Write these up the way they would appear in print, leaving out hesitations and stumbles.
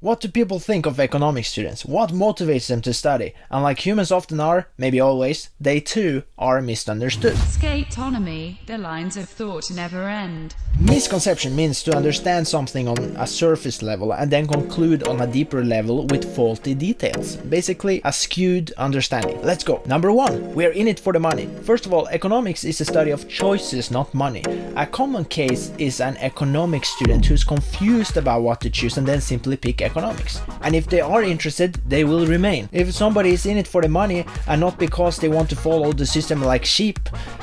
What do people think of economics students? What motivates them to study? And like humans often are, maybe always, they too are misunderstood. Skatetonomy, the lines of thought never end. Misconception means to understand something on a surface level and then conclude on a deeper level with faulty details. Basically, a skewed understanding. Let's go. Number 1. We're in it for the money. First of all, economics is a study of choices, not money. A common case is an economics student who's confused about what to choose and then simply pick economics. And if they are interested, they will remain. If somebody is in it for the money and not because they want to follow the system like sheep,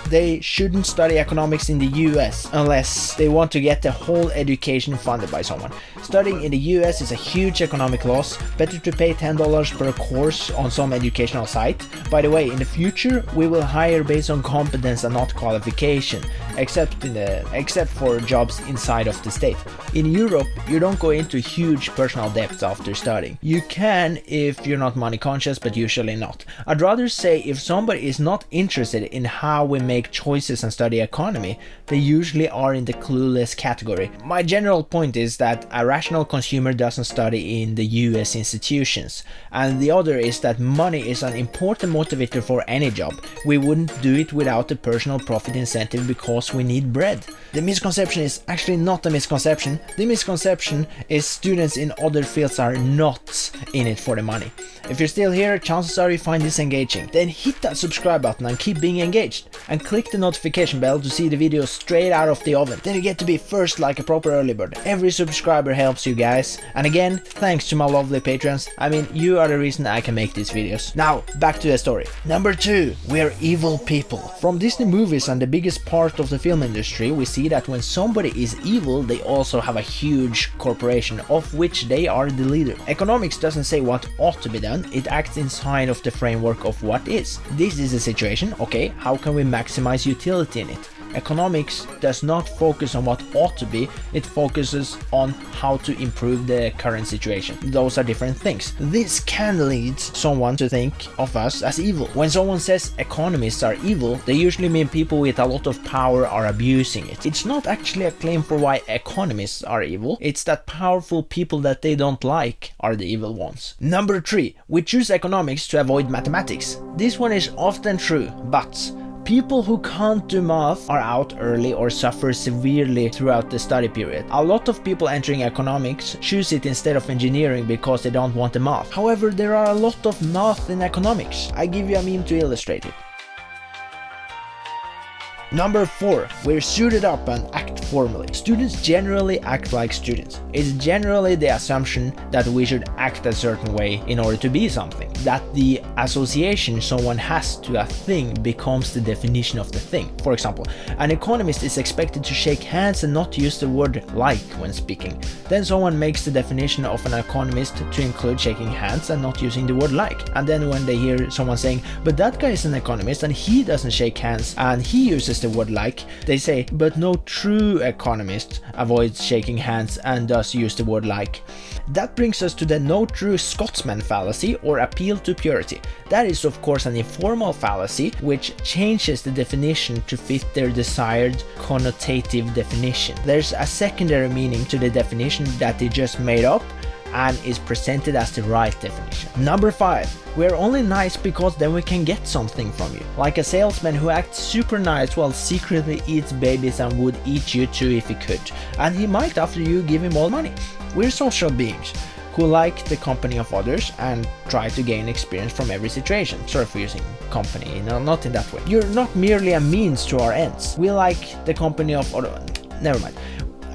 they shouldn't study economics in the US unless they want to get the whole education funded by someone. Studying in the US is a huge economic loss. Better to pay $10 per course on some educational site. By the way, in the future we will hire based on competence and not qualification, except for jobs inside of the state. In Europe, you don't go into huge personal debts after studying. You can if you're not money conscious, but usually not. I'd rather say if somebody is not interested in how we make choices and study economy, they usually are in the clueless category. My general point is that a rational consumer doesn't study in the US institutions, and the other is that money is an important motivator for any job. We wouldn't do it without the personal profit incentive because we need bread. The misconception is actually not a misconception. The misconception is students in other fields are not in it for the money. If you're still here, chances are you find this engaging. Then hit that subscribe button and keep being engaged. And click the notification bell to see the videos straight out of the oven. Then you get to be first like a proper early bird. Every subscriber helps you guys. And again, thanks to my lovely patrons. I mean, you are the reason I can make these videos. Now, back to the story. Number 2, we're evil people. From Disney movies and the biggest part of the film industry, we see that when somebody is evil, they also have a huge corporation of which they are the leader. Economics doesn't say what ought to be done, it acts inside of the framework of what is. This is a situation, okay, how can we maximize utility in it? Economics does not focus on what ought to be, it focuses on how to improve the current situation. Those are different things. This can lead someone to think of us as evil. When someone says economists are evil, they usually mean people with a lot of power are abusing it. It's not actually a claim for why economists are evil, it's that powerful people that they don't like are the evil ones. Number 3, we choose economics to avoid mathematics. This one is often true, but people who can't do math are out early or suffer severely throughout the study period. A lot of people entering economics choose it instead of engineering because they don't want the math. However, there are a lot of math in economics. I give you a meme to illustrate it. Number 4, we're suited up and act formally. Students generally act like students. It's generally the assumption that we should act a certain way in order to be something. That the association someone has to a thing becomes the definition of the thing. For example, an economist is expected to shake hands and not use the word like when speaking. Then someone makes the definition of an economist to include shaking hands and not using the word like. And then when they hear someone saying, but that guy is an economist and he doesn't shake hands and he uses the word like, they say, but no true economist avoids shaking hands and does use the word like. That brings us to the no true Scotsman fallacy or appeal to purity. That is of course an informal fallacy which changes the definition to fit their desired connotative definition. There's a secondary meaning to the definition that they just made up and is presented as the right definition. Number 5, we're only nice because then we can get something from you. Like a salesman who acts super nice while secretly eats babies and would eat you too if he could. And he might after you give him all money. We're social beings who like the company of others and try to gain experience from every situation. Sorry for using company, no, not in that way. You're not merely a means to our ends. We like the company of other... Never mind.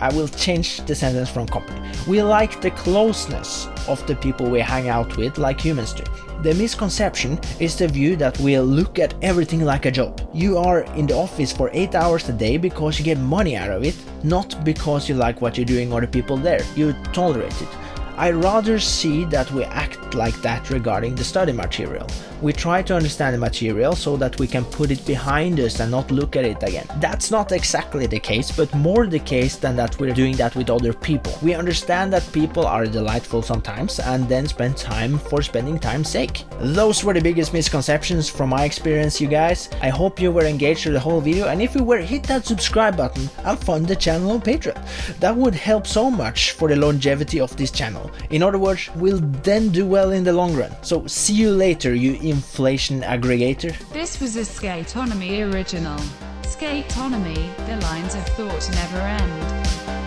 I will change the sentence from company. We like the closeness of the people we hang out with like humans do. The misconception is the view that we'll look at everything like a job. You are in the office for 8 hours a day because you get money out of it, not because you like what you're doing or the people there. You tolerate it. I rather see that we act not like that regarding the study material. We try to understand the material so that we can put it behind us and not look at it again. That's not exactly the case, but more the case than that we're doing that with other people. We understand that people are delightful sometimes and then spend time for spending time's sake. Those were the biggest misconceptions from my experience, you guys. I hope you were engaged through the whole video, and if you were, hit that subscribe button and fund the channel on Patreon. That would help so much for the longevity of this channel. In other words, we'll then do well in the long run. So see you later, you inflation aggregator. This was a Skatonomy original. Skatonomy, the lines of thought never end.